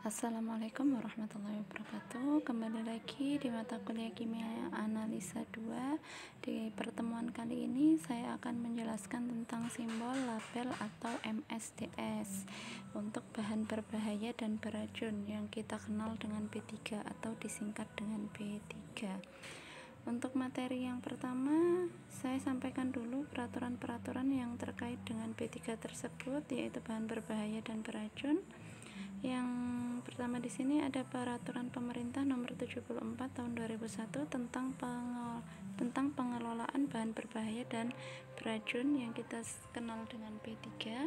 Assalamualaikum warahmatullahi wabarakatuh. Kembali lagi di mata kuliah Kimia Analisa 2. Di pertemuan kali ini saya akan menjelaskan tentang simbol label atau MSDS untuk bahan berbahaya dan beracun yang kita kenal dengan B3 atau disingkat dengan B3. Untuk materi yang pertama, saya sampaikan dulu peraturan-peraturan yang terkait dengan B3 tersebut, yaitu bahan berbahaya dan beracun. Yang pertama di sini ada peraturan pemerintah nomor 74 tahun 2001 tentang pengelolaan bahan berbahaya dan beracun yang kita kenal dengan B3.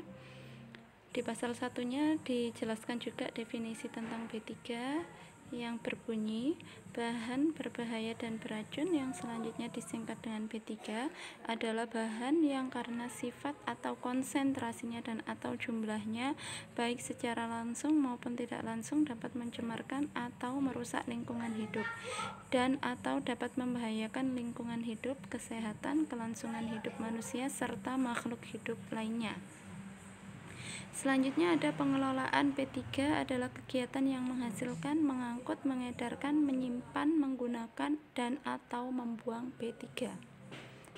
Di pasal satunya dijelaskan juga definisi tentang B3 yang berbunyi bahan berbahaya dan beracun yang selanjutnya disingkat dengan B3 adalah bahan yang karena sifat atau konsentrasinya dan atau jumlahnya baik secara langsung maupun tidak langsung dapat mencemarkan atau merusak lingkungan hidup dan atau dapat membahayakan lingkungan hidup, kesehatan, kelangsungan hidup manusia serta makhluk hidup lainnya. Selanjutnya ada pengelolaan P3 adalah kegiatan yang menghasilkan, mengangkut, mengedarkan, menyimpan, menggunakan, dan atau membuang B3.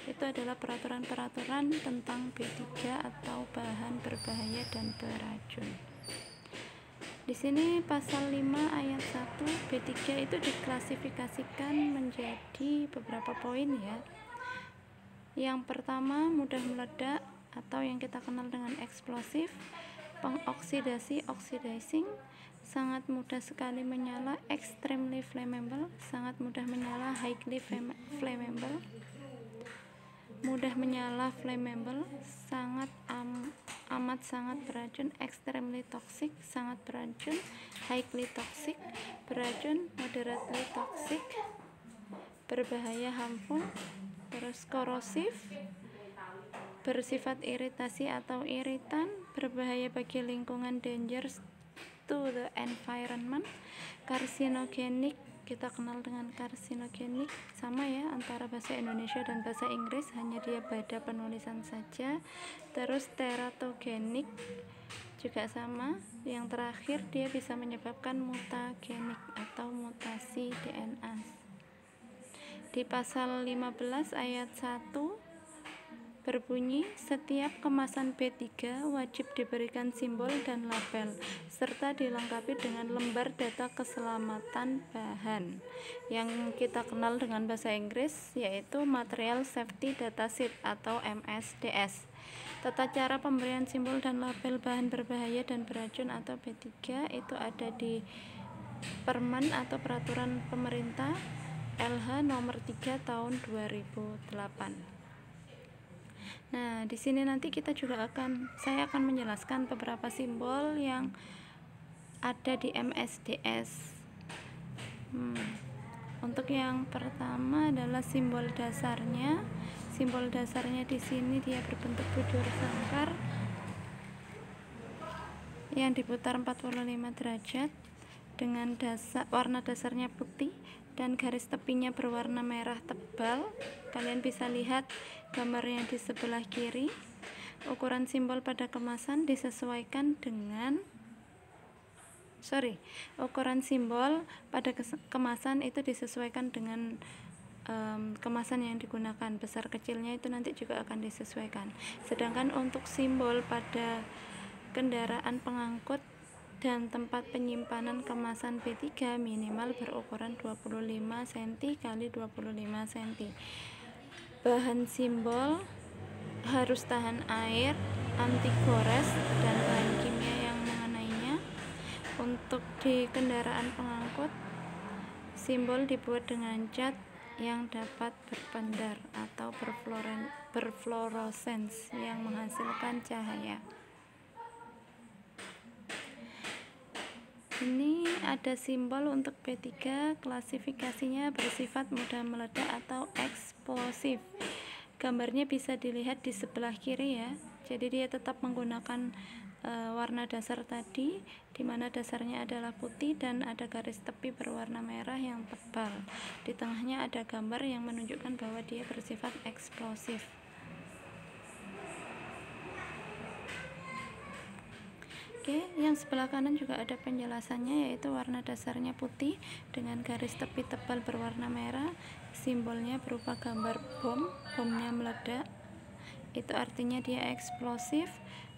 Itu adalah peraturan-peraturan tentang B3 atau bahan berbahaya dan beracun. Di sini pasal 5 ayat 1 B3 itu diklasifikasikan menjadi beberapa poin ya. Yang pertama, mudah meledak atau yang kita kenal dengan eksplosif, pengoksidasi oxidizing, sangat mudah sekali menyala extremely flammable, sangat mudah menyala highly flammable, mudah menyala flammable, amat sangat beracun extremely toxic, sangat beracun highly toxic, beracun moderately toxic, berbahaya harmful, terus korosif, bersifat iritasi atau iritan, berbahaya bagi lingkungan, dangerous to the environment, karsinogenik, kita kenal dengan karsinogenik, sama ya antara bahasa Indonesia dan bahasa Inggris, hanya dia beda penulisan saja. Terus teratogenik juga sama. Yang terakhir dia bisa menyebabkan mutagenik atau mutasi DNA. Di pasal 15 ayat 1 berbunyi, setiap kemasan B3 wajib diberikan simbol dan label serta dilengkapi dengan lembar data keselamatan bahan yang kita kenal dengan bahasa Inggris yaitu Material Safety Data Sheet atau MSDS. Tata cara pemberian simbol dan label bahan berbahaya dan beracun atau B3 itu ada di Permen atau Peraturan Pemerintah LH nomor 3 tahun 2008. Nah, di sini nanti saya akan menjelaskan beberapa simbol yang ada di MSDS. Untuk yang pertama adalah simbol dasarnya. Simbol dasarnya di sini dia berbentuk bujur sangkar yang diputar 45 derajat dengan warna dasarnya putih dan garis tepinya berwarna merah tebal. Kalian bisa lihat gambarnya di sebelah kiri. Ukuran simbol pada kemasan disesuaikan dengan ukuran simbol pada kemasan itu disesuaikan dengan kemasan yang digunakan. Besar kecilnya itu nanti juga akan disesuaikan. Sedangkan untuk simbol pada kendaraan pengangkut dan tempat penyimpanan kemasan B3 minimal berukuran 25 cm x 25 cm. Bahan simbol harus tahan air, anti gores, dan bahan kimia yang mengenainya. Untuk di kendaraan pengangkut, simbol dibuat dengan cat yang dapat berpendar atau berfluoresens yang menghasilkan cahaya. Ini ada simbol untuk B3, klasifikasinya bersifat mudah meledak atau eksplosif. Gambarnya bisa dilihat di sebelah kiri ya. Jadi dia tetap menggunakan warna dasar tadi, di mana dasarnya adalah putih dan ada garis tepi berwarna merah yang tebal. Di tengahnya ada gambar yang menunjukkan bahwa dia bersifat eksplosif. Oke, yang sebelah kanan juga ada penjelasannya, yaitu warna dasarnya putih dengan garis tepi tebal berwarna merah. Simbolnya berupa gambar bomnya meledak. Itu artinya dia eksplosif,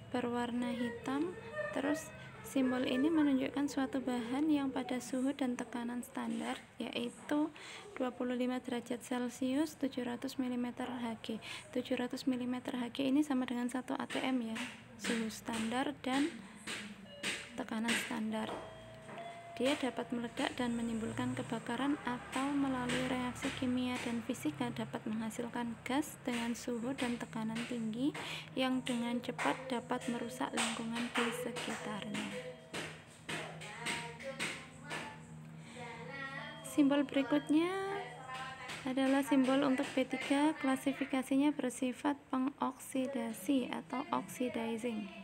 berwarna hitam. Terus simbol ini menunjukkan suatu bahan yang pada suhu dan tekanan standar, yaitu 25 derajat Celcius 700 mm Hg. 700 mm Hg ini sama dengan 1 atm ya, suhu standar dan tekanan standar. Dia dapat meledak dan menimbulkan kebakaran, atau melalui reaksi kimia dan fisika dapat menghasilkan gas dengan suhu dan tekanan tinggi yang dengan cepat dapat merusak lingkungan di sekitarnya. Simbol berikutnya adalah simbol untuk B3. Klasifikasinya bersifat pengoksidasi atau oxidizing.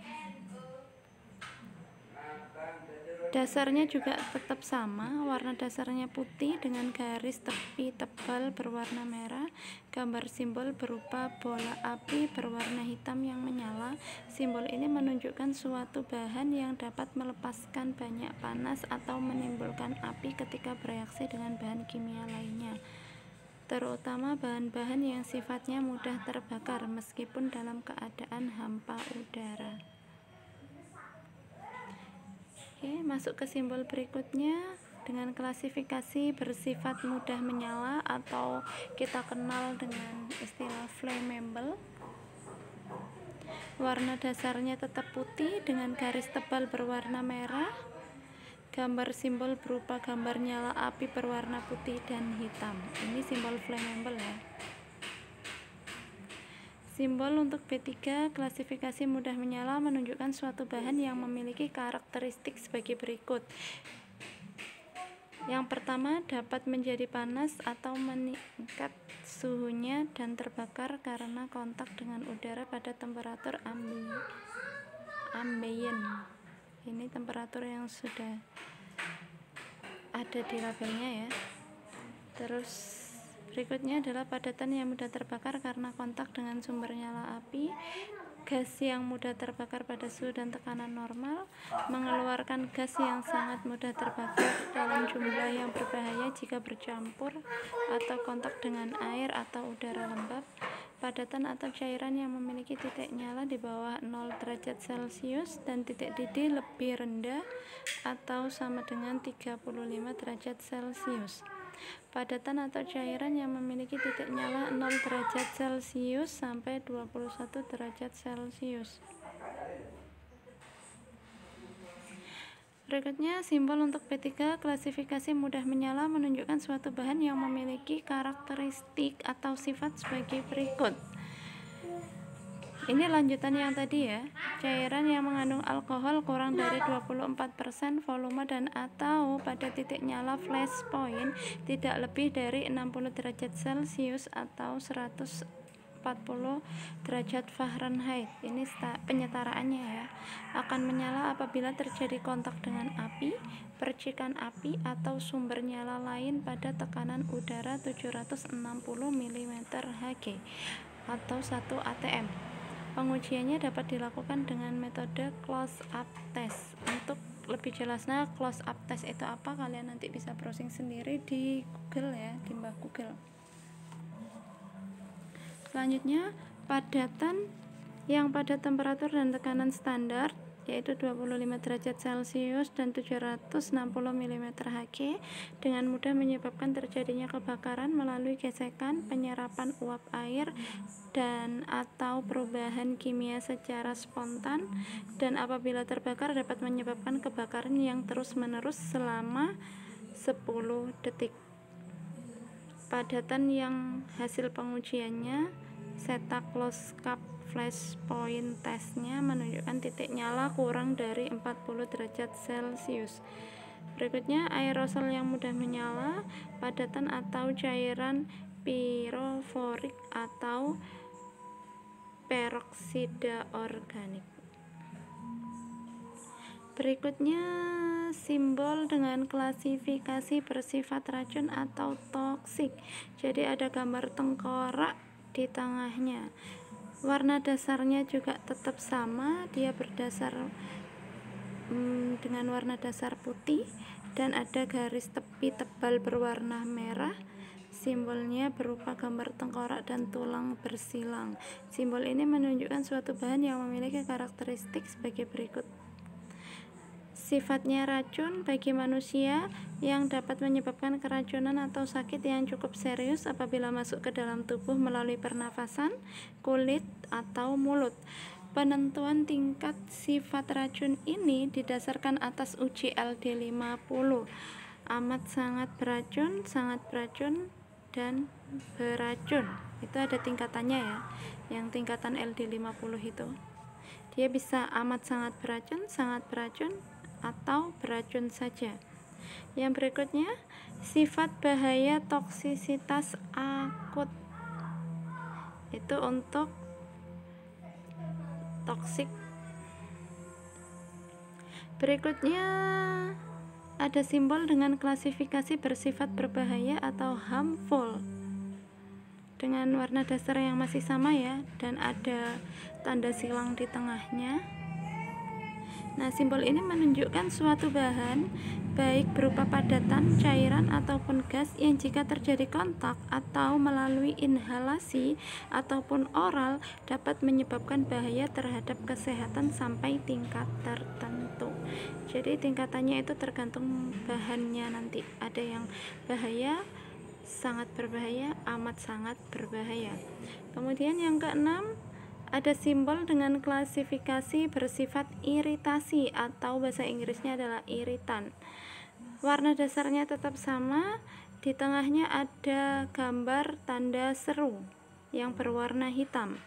Dasarnya juga tetap sama, warna dasarnya putih dengan garis tepi tebal berwarna merah. Gambar simbol berupa bola api berwarna hitam yang menyala. Simbol ini menunjukkan suatu bahan yang dapat melepaskan banyak panas atau menimbulkan api ketika bereaksi dengan bahan kimia lainnya, terutama bahan-bahan yang sifatnya mudah terbakar meskipun dalam keadaan hampa udara. Oke, masuk ke simbol berikutnya dengan klasifikasi bersifat mudah menyala atau kita kenal dengan istilah flammable. Warna dasarnya tetap putih dengan garis tebal berwarna merah. Gambar simbol berupa gambar nyala api berwarna putih dan hitam. Ini simbol flammable ya. Simbol untuk B3, klasifikasi mudah menyala, menunjukkan suatu bahan yang memiliki karakteristik sebagai berikut. Yang pertama, dapat menjadi panas atau meningkat suhunya dan terbakar karena kontak dengan udara pada temperatur ambient. Ini temperatur yang sudah ada di labelnya ya. Terus berikutnya adalah padatan yang mudah terbakar karena kontak dengan sumber nyala api. Gas yang mudah terbakar pada suhu dan tekanan normal, mengeluarkan gas yang sangat mudah terbakar dalam jumlah yang berbahaya jika bercampur atau kontak dengan air atau udara lembab. Padatan atau cairan yang memiliki titik nyala di bawah 0 derajat Celcius dan titik didih lebih rendah atau sama dengan 35 derajat Celcius. Padatan atau cairan yang memiliki titik nyala 0 derajat Celcius sampai 21 derajat Celcius. Berikutnya, simbol untuk B3, klasifikasi mudah menyala, menunjukkan suatu bahan yang memiliki karakteristik atau sifat sebagai berikut. Ini lanjutan yang tadi ya. Cairan yang mengandung alkohol kurang dari 24% volume dan atau pada titik nyala flash point tidak lebih dari 60 derajat Celcius atau 140 derajat Fahrenheit. Ini penyetaraannya ya. Akan menyala apabila terjadi kontak dengan api, percikan api atau sumber nyala lain pada tekanan udara 760 mm Hg atau 1 atm. Pengujiannya dapat dilakukan dengan metode close-up test. Untuk lebih jelasnya close-up test itu apa, kalian nanti bisa browsing sendiri di Google ya, di Mbah Google. Selanjutnya, padatan yang pada temperatur dan tekanan standar yaitu 25 derajat Celcius dan 760 mm Hg dengan mudah menyebabkan terjadinya kebakaran melalui gesekan, penyerapan uap air dan atau perubahan kimia secara spontan, dan apabila terbakar dapat menyebabkan kebakaran yang terus-menerus selama 10 detik. Padatan yang hasil pengujiannya Seta close-up flash point testnya menunjukkan titik nyala kurang dari 40 derajat Celcius. Berikutnya, aerosol yang mudah menyala, padatan atau cairan piroforik atau peroksida organik. Berikutnya, simbol dengan klasifikasi bersifat racun atau toksik. Jadi ada gambar tengkorak di tengahnya. Warna dasarnya juga tetap sama, dia berdasar dengan warna dasar putih dan ada garis tepi tebal berwarna merah. Simbolnya berupa gambar tengkorak dan tulang bersilang. Simbol ini menunjukkan suatu bahan yang memiliki karakteristik sebagai berikut. Sifatnya racun bagi manusia yang dapat menyebabkan keracunan atau sakit yang cukup serius apabila masuk ke dalam tubuh melalui pernafasan, kulit, atau mulut. Penentuan tingkat sifat racun ini didasarkan atas uji LD50. Amat sangat beracun, dan beracun. Itu ada tingkatannya ya. Yang tingkatan LD50 itu. Dia bisa amat sangat beracun, atau beracun saja. Yang berikutnya, sifat bahaya toksisitas akut. Itu untuk toksik. Berikutnya ada simbol dengan klasifikasi bersifat berbahaya atau harmful dengan warna dasar yang masih sama ya, dan ada tanda silang di tengahnya. Nah, simbol ini menunjukkan suatu bahan baik berupa padatan, cairan, ataupun gas yang jika terjadi kontak atau melalui inhalasi ataupun oral dapat menyebabkan bahaya terhadap kesehatan sampai tingkat tertentu. Jadi tingkatannya itu tergantung bahannya nanti. Ada yang bahaya, sangat berbahaya, amat sangat berbahaya. Kemudian yang keenam, ada simbol dengan klasifikasi bersifat iritasi atau bahasa Inggrisnya adalah iritan. Warna dasarnya tetap sama, di tengahnya ada gambar tanda seru yang berwarna hitam.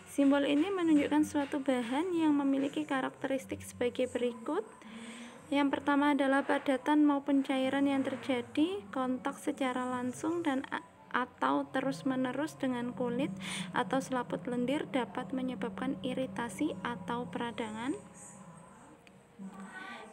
Simbol ini menunjukkan suatu bahan yang memiliki karakteristik sebagai berikut. Yang pertama adalah padatan maupun cairan yang terjadi kontak secara langsung dan atau terus-menerus dengan kulit atau selaput lendir dapat menyebabkan iritasi atau peradangan.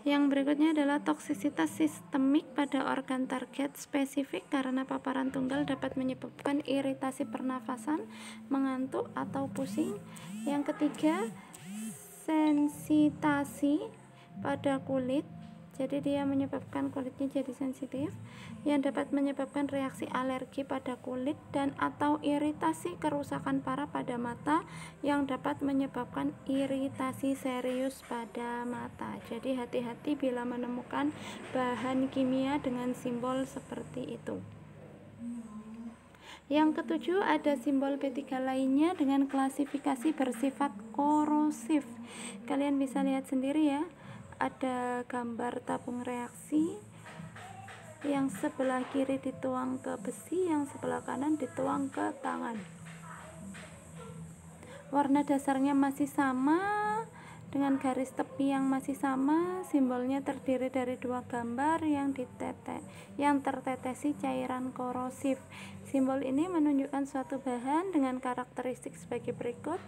Yang berikutnya adalah toksisitas sistemik pada organ target spesifik karena paparan tunggal dapat menyebabkan iritasi pernafasan, mengantuk, atau pusing. Yang ketiga, sensitasi pada kulit. Jadi dia menyebabkan kulitnya jadi sensitif, yang dapat menyebabkan reaksi alergi pada kulit dan atau iritasi kerusakan parah pada mata yang dapat menyebabkan iritasi serius pada mata. Jadi hati-hati bila menemukan bahan kimia dengan simbol seperti itu. Yang ketujuh, ada simbol B3 lainnya dengan klasifikasi bersifat korosif. Kalian bisa lihat sendiri ya. Ada gambar tabung reaksi yang sebelah kiri dituang ke besi, yang sebelah kanan dituang ke tangan. Warna dasarnya masih sama dengan garis tepi yang masih sama. Simbolnya terdiri dari dua gambar yang tertetesi cairan korosif. Simbol ini menunjukkan suatu bahan dengan karakteristik sebagai berikut.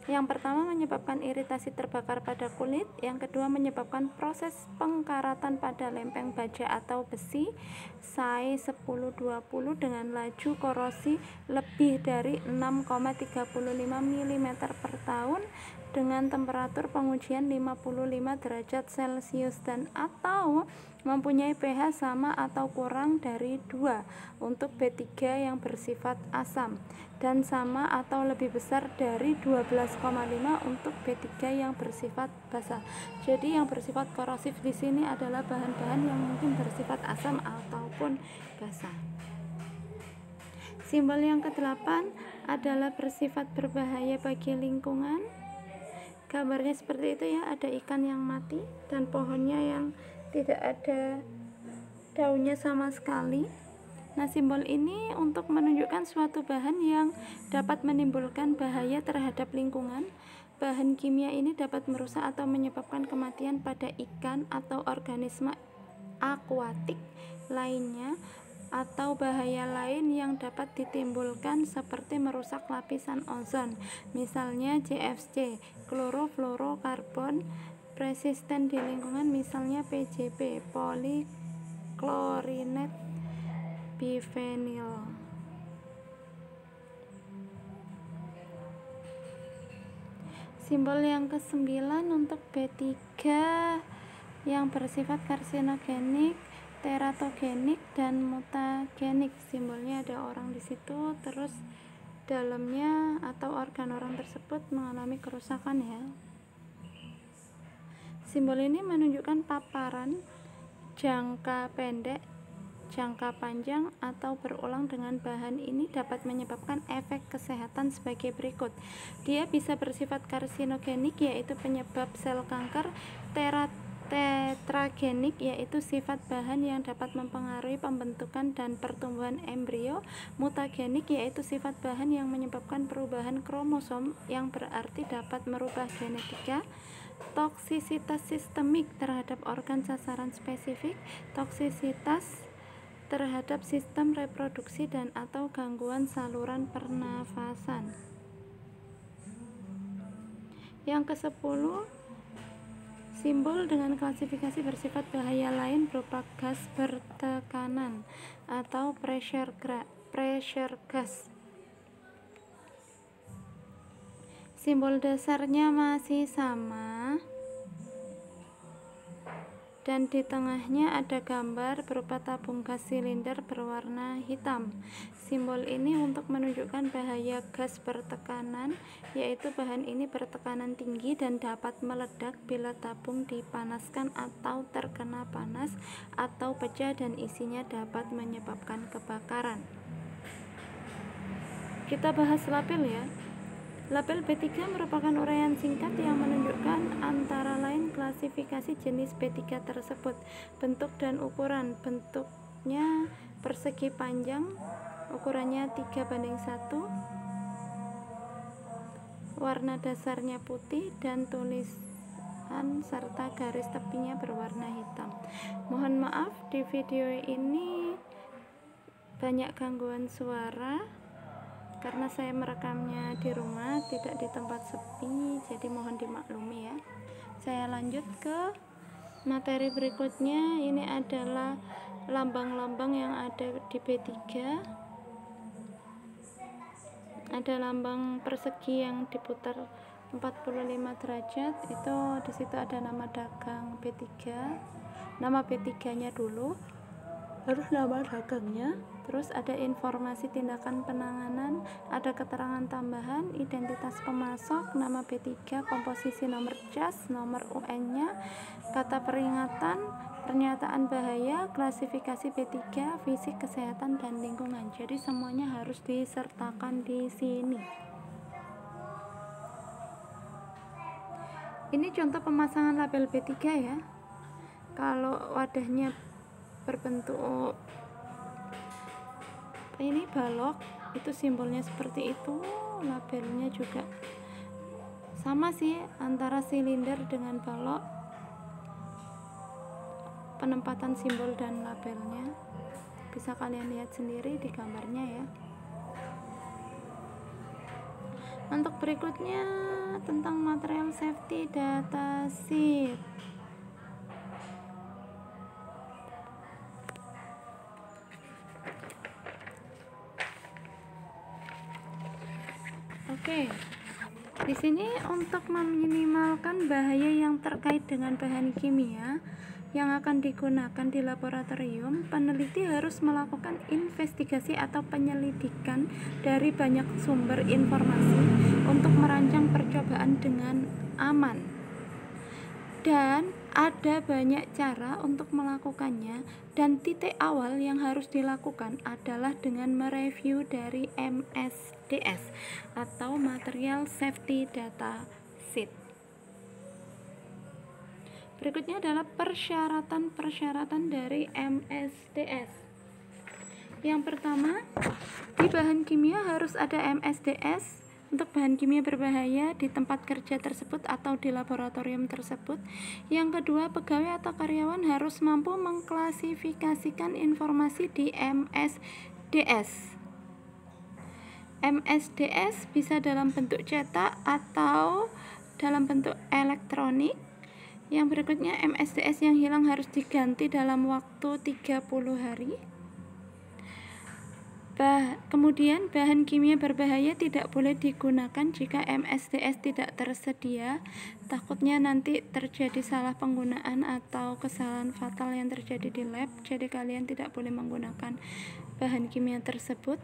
Yang pertama menyebabkan iritasi terbakar pada kulit, yang kedua menyebabkan proses pengkaratan pada lempeng baja atau besi SAE 1020 dengan laju korosi lebih dari 6,35 mm per tahun dengan temperatur pengujian 55 derajat Celcius dan atau mempunyai pH sama atau kurang dari 2 untuk B3 yang bersifat asam dan sama atau lebih besar dari 12,5 untuk B3 yang bersifat basa. Jadi yang bersifat korosif di sini adalah bahan-bahan yang mungkin bersifat asam ataupun basa. Simbol yang ke-8 adalah bersifat berbahaya bagi lingkungan. Gambarnya seperti itu ya, ada ikan yang mati dan pohonnya yang tidak ada daunnya sama sekali. Nah, simbol ini untuk menunjukkan suatu bahan yang dapat menimbulkan bahaya terhadap lingkungan. Bahan kimia ini dapat merusak atau menyebabkan kematian pada ikan atau organisme akuatik lainnya, atau bahaya lain yang dapat ditimbulkan seperti merusak lapisan ozon, misalnya CFC, klorofluorokarbon, resisten di lingkungan misalnya PCB, poliklorinat bifenil. Simbol yang ke-9 untuk B3 yang bersifat karsinogenik, teratogenik, dan mutagenik. Simbolnya ada orang di situ, terus dalamnya atau organ orang tersebut mengalami kerusakan ya. Simbol ini menunjukkan paparan jangka pendek, jangka panjang, atau berulang dengan bahan ini dapat menyebabkan efek kesehatan sebagai berikut. Dia bisa bersifat karsinogenik, yaitu penyebab sel kanker, tetragenik, yaitu sifat bahan yang dapat mempengaruhi pembentukan dan pertumbuhan embrio, mutagenik, yaitu sifat bahan yang menyebabkan perubahan kromosom yang berarti dapat merubah genetika, toksisitas sistemik terhadap organ sasaran spesifik, toksisitas terhadap sistem reproduksi dan atau gangguan saluran pernafasan. Yang ke-10, simbol dengan klasifikasi bersifat bahaya lain berupa gas bertekanan atau pressure gas. Simbol dasarnya masih sama, dan di tengahnya ada gambar berupa tabung gas silinder berwarna hitam. Simbol ini untuk menunjukkan bahaya gas bertekanan, yaitu bahan ini bertekanan tinggi dan dapat meledak bila tabung dipanaskan atau terkena panas atau pecah, dan isinya dapat menyebabkan kebakaran. Kita bahas label ya. Label B3 merupakan uraian singkat yang menunjukkan antara lain klasifikasi jenis B3 tersebut, bentuk dan ukuran. Bentuknya persegi panjang, ukurannya 3:1, warna dasarnya putih, dan tulisan serta garis tepinya berwarna hitam. Mohon maaf, di video ini banyak gangguan suara karena saya merekamnya di rumah, tidak di tempat sepi, jadi mohon dimaklumi ya. Saya lanjut ke materi berikutnya. Ini adalah lambang-lambang yang ada di B3. Ada lambang persegi yang diputar 45 derajat. Itu di situ ada nama dagang B3. Nama B3-nya dulu, harus nama dagangnya, terus ada informasi tindakan penanganan, ada keterangan tambahan, identitas pemasok, nama B3, komposisi nomor jas, nomor UN-nya, kata peringatan, pernyataan bahaya, klasifikasi B3, fisik, kesehatan, dan lingkungan. Jadi semuanya harus disertakan di sini. Ini contoh pemasangan label B3 ya. Kalau wadahnya berbentuk ini balok, itu simbolnya seperti itu. Labelnya juga sama sih antara silinder dengan balok, penempatan simbol dan labelnya bisa kalian lihat sendiri di gambarnya ya. Untuk berikutnya tentang material safety data sheet. Oke, di sini untuk meminimalkan bahaya yang terkait dengan bahan kimia yang akan digunakan di laboratorium, peneliti harus melakukan investigasi atau penyelidikan dari banyak sumber informasi untuk merancang percobaan dengan aman. Dan ada banyak cara untuk melakukannya, dan titik awal yang harus dilakukan adalah dengan mereview dari MSDS atau Material Safety Data Sheet. Berikutnya adalah persyaratan-persyaratan dari MSDS. Yang pertama, di bahan kimia harus ada MSDS untuk bahan kimia berbahaya di tempat kerja tersebut atau di laboratorium tersebut. Yang kedua, pegawai atau karyawan harus mampu mengklasifikasikan informasi di MSDS. MSDS bisa dalam bentuk cetak atau dalam bentuk elektronik. Yang berikutnya, MSDS yang hilang harus diganti dalam waktu 30 hari. Kemudian bahan kimia berbahaya tidak boleh digunakan jika MSDS tidak tersedia. Takutnya nanti terjadi salah penggunaan atau kesalahan fatal yang terjadi di lab. Jadi kalian tidak boleh menggunakan bahan kimia tersebut.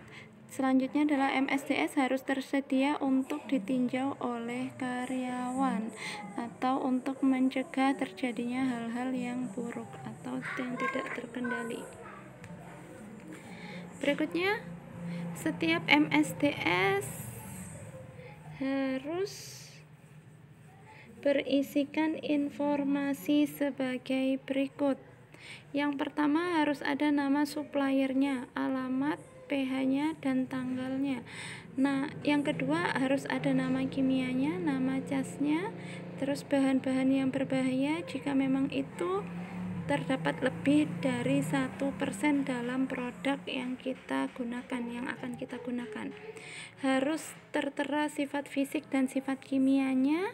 Selanjutnya adalah MSDS harus tersedia untuk ditinjau oleh karyawan atau untuk mencegah terjadinya hal-hal yang buruk atau yang tidak terkendali. Berikutnya, setiap MSDS harus berisikan informasi sebagai berikut. Yang pertama, harus ada nama suppliernya, alamat, pH-nya, dan tanggalnya. Nah, yang kedua harus ada nama kimianya, nama casnya, terus bahan-bahan yang berbahaya jika memang itu terdapat lebih dari 1% dalam produk yang kita gunakan, yang akan kita gunakan. Harus tertera sifat fisik dan sifat kimianya,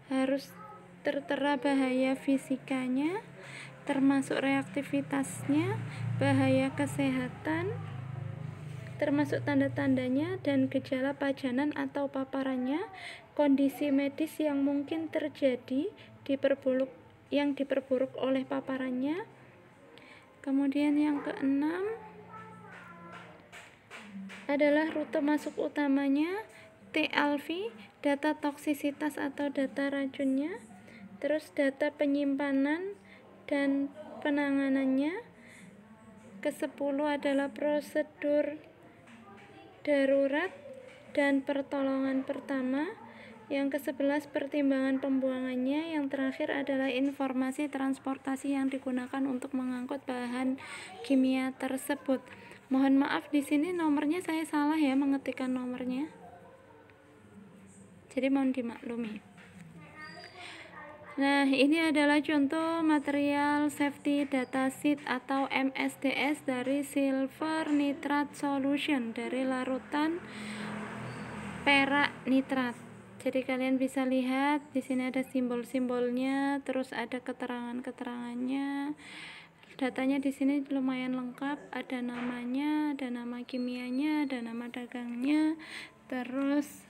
harus tertera bahaya fisikanya, termasuk reaktivitasnya, bahaya kesehatan, termasuk tanda-tandanya dan gejala pajanan atau paparannya, kondisi medis yang mungkin terjadi yang diperburuk oleh paparannya. Kemudian yang keenam adalah rute masuk utamanya, TLV, data toksisitas atau data racunnya, terus data penyimpanan dan penanganannya. Ke-10 adalah prosedur darurat dan pertolongan pertama. Yang ke-11 pertimbangan pembuangannya. Yang terakhir adalah informasi transportasi yang digunakan untuk mengangkut bahan kimia tersebut. Mohon maaf di sini nomornya saya salah ya mengetikkan nomornya. Jadi mohon dimaklumi. Nah, ini adalah contoh material safety data sheet atau MSDS dari silver nitrate solution dari larutan perak nitrat. Jadi kalian bisa lihat di sini ada simbol-simbolnya, terus ada keterangan-keterangannya. Datanya di sini lumayan lengkap, ada namanya, ada nama kimianya, ada nama dagangnya, terus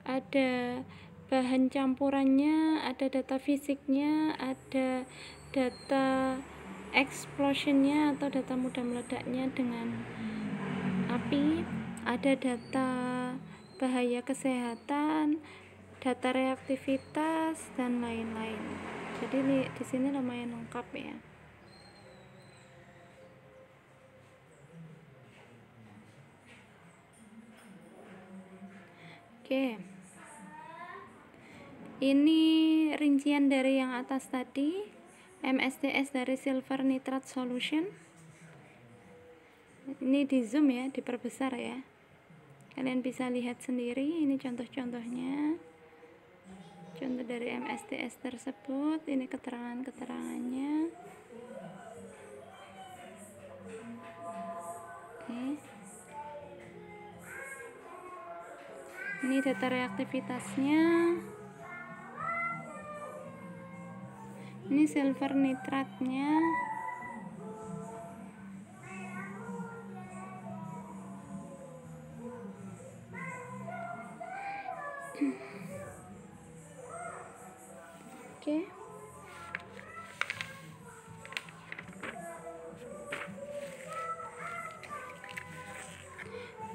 ada bahan campurannya, ada data fisiknya, ada data explosionnya atau data mudah meledaknya dengan api, ada data bahaya kesehatan, data reaktivitas dan lain-lain. Jadi di sini lumayan lengkap ya. Oke. Ini rincian dari yang atas tadi, MSDS dari silver nitrate solution. Ini di zoom ya, diperbesar ya. Kalian bisa lihat sendiri, ini contoh-contohnya. Contoh dari MSDS tersebut, ini keterangan-keterangannya. Oke. Ini data reaktivitasnya. Ini silver nitratnya. Oke.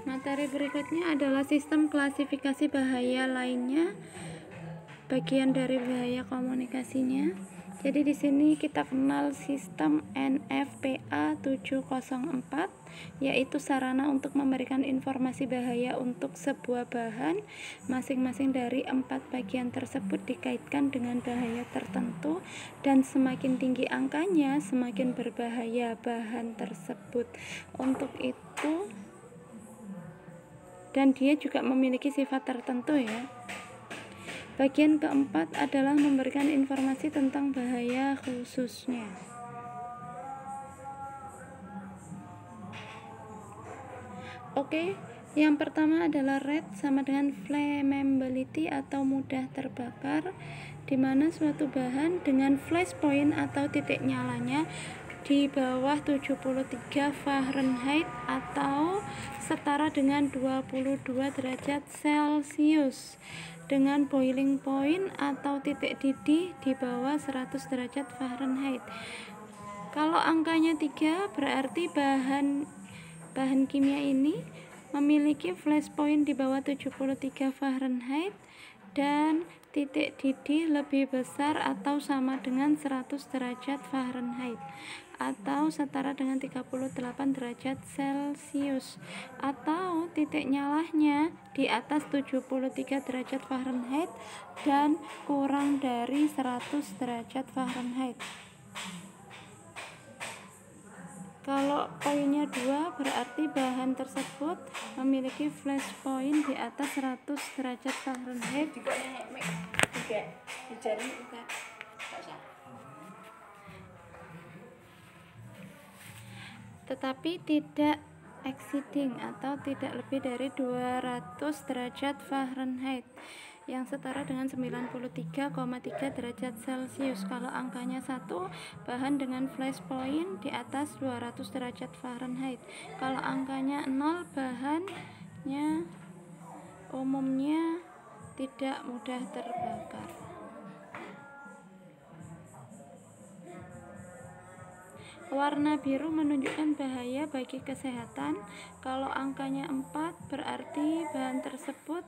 Materi berikutnya adalah sistem klasifikasi bahaya lainnya, bagian dari bahaya komunikasinya. Jadi di sini kita kenal sistem NFPA 704, yaitu sarana untuk memberikan informasi bahaya untuk sebuah bahan. Masing-masing dari 4 bagian tersebut dikaitkan dengan bahaya tertentu, dan semakin tinggi angkanya, semakin berbahaya bahan tersebut. Untuk itu, dan dia juga memiliki sifat tertentu ya. Bagian keempat adalah memberikan informasi tentang bahaya khususnya. Oke, yang pertama adalah red sama dengan flammability atau mudah terbakar, di mana suatu bahan dengan flash point atau titik nyalanya di bawah 73 Fahrenheit atau setara dengan 22 derajat Celcius, dengan boiling point atau titik didih di bawah 100 derajat Fahrenheit. Kalau angkanya 3 berarti bahan kimia ini memiliki flash point di bawah 73 Fahrenheit dan titik didih lebih besar atau sama dengan 100 derajat Fahrenheit atau setara dengan 38 derajat Celcius, atau titik nyalanya di atas 73 derajat Fahrenheit dan kurang dari 100 derajat Fahrenheit. Kalau poinnya 2 berarti bahan tersebut memiliki flash point di atas 100 derajat Fahrenheit tetapi tidak exceeding atau tidak lebih dari 200 derajat Fahrenheit yang setara dengan 93,3 derajat Celcius. Kalau angkanya 1, bahan dengan flash point di atas 200 derajat Fahrenheit. Kalau angkanya 0, bahannya umumnya tidak mudah terbakar. Warna biru menunjukkan bahaya bagi kesehatan. Kalau angkanya 4 berarti bahan tersebut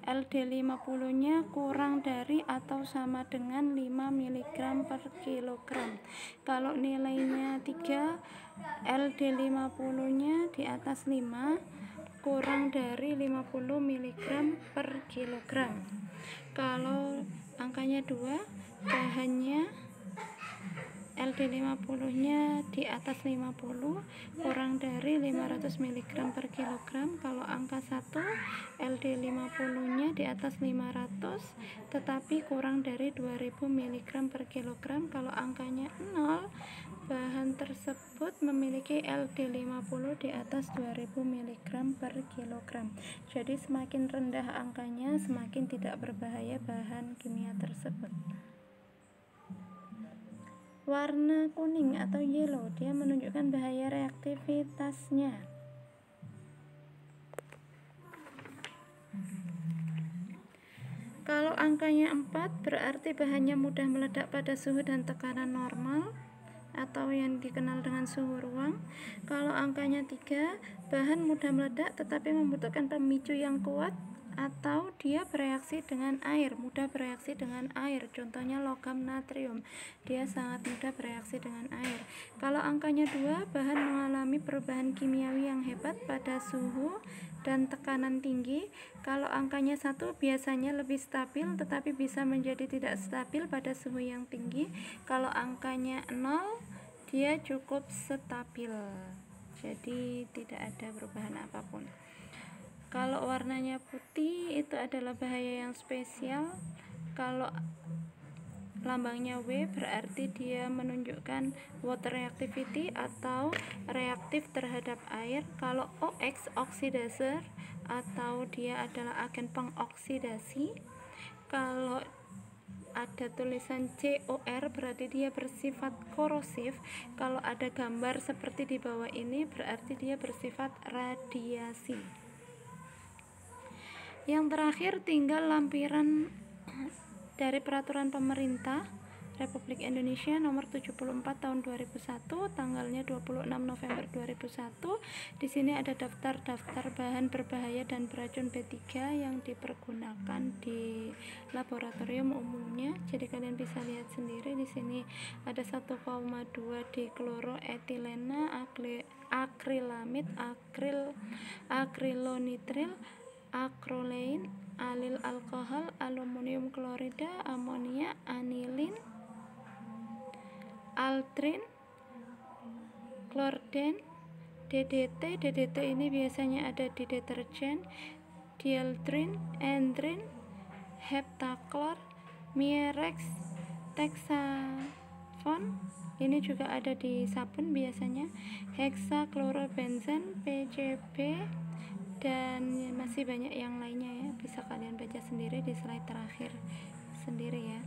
LD50-nya kurang dari atau sama dengan 5 mg per kilogram. Kalau nilainya 3, LD50-nya di atas 5, kurang dari 50 mg per kilogram. Kalau angkanya 2, bahannya LD50-nya di atas 50, kurang dari 500 mg per kilogram. Kalau angka 1, LD50-nya di atas 500 tetapi kurang dari 2000 mg per kilogram. Kalau angkanya 0, bahan tersebut memiliki LD50 di atas 2000 mg per kilogram. Jadi semakin rendah angkanya, semakin tidak berbahaya bahan kimia tersebut. Warna kuning atau yellow, dia menunjukkan bahaya reaktivitasnya. Kalau angkanya 4 berarti bahannya mudah meledak pada suhu dan tekanan normal atau yang dikenal dengan suhu ruang. Kalau angkanya 3, bahan mudah meledak tetapi membutuhkan pemicu yang kuat atau dia bereaksi dengan air, mudah bereaksi dengan air. Contohnya logam natrium, dia sangat mudah bereaksi dengan air. Kalau angkanya 2, bahan mengalami perubahan kimiawi yang hebat pada suhu dan tekanan tinggi. Kalau angkanya 1, biasanya lebih stabil tetapi bisa menjadi tidak stabil pada suhu yang tinggi. Kalau angkanya 0, dia cukup stabil, jadi tidak ada perubahan apapun. Kalau warnanya putih, itu adalah bahaya yang spesial. Kalau lambangnya W berarti dia menunjukkan water reactivity atau reaktif terhadap air. Kalau OX, oxidizer, atau dia adalah agen pengoksidasi. Kalau ada tulisan COR berarti dia bersifat korosif. Kalau ada gambar seperti di bawah ini berarti dia bersifat radiasi. Yang terakhir tinggal lampiran dari peraturan pemerintah Republik Indonesia nomor 74 tahun 2001, tanggalnya 26 November 2001. Di sini ada daftar-daftar bahan berbahaya dan beracun B3 yang dipergunakan di laboratorium umumnya. Jadi kalian bisa lihat sendiri di sini ada 1,2 dikloroetilena, akrilamid, akrilonitril, akrolein, alil alkohol, aluminium klorida, amonia, anilin, altrin, klorden, DDT. DDT ini biasanya ada di deterjen, dieldrin, endrin, heptaklor, mirex, texafon. Ini juga ada di sabun biasanya, heksaklorobenzen, PCB, dan masih banyak yang lainnya ya, bisa kalian baca sendiri di slide terakhir sendiri ya.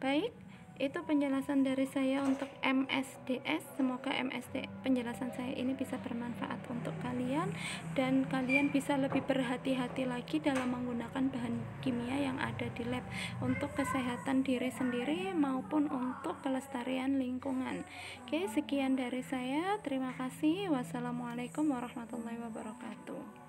Baik, Itu penjelasan dari saya untuk MSDS. Semoga penjelasan saya ini bisa bermanfaat untuk kalian, dan kalian bisa lebih berhati-hati lagi dalam menggunakan bahan kimia yang ada di lab untuk kesehatan diri sendiri maupun untuk kelestarian lingkungan. Oke, sekian dari saya. Terima kasih. Wassalamualaikum warahmatullahi wabarakatuh.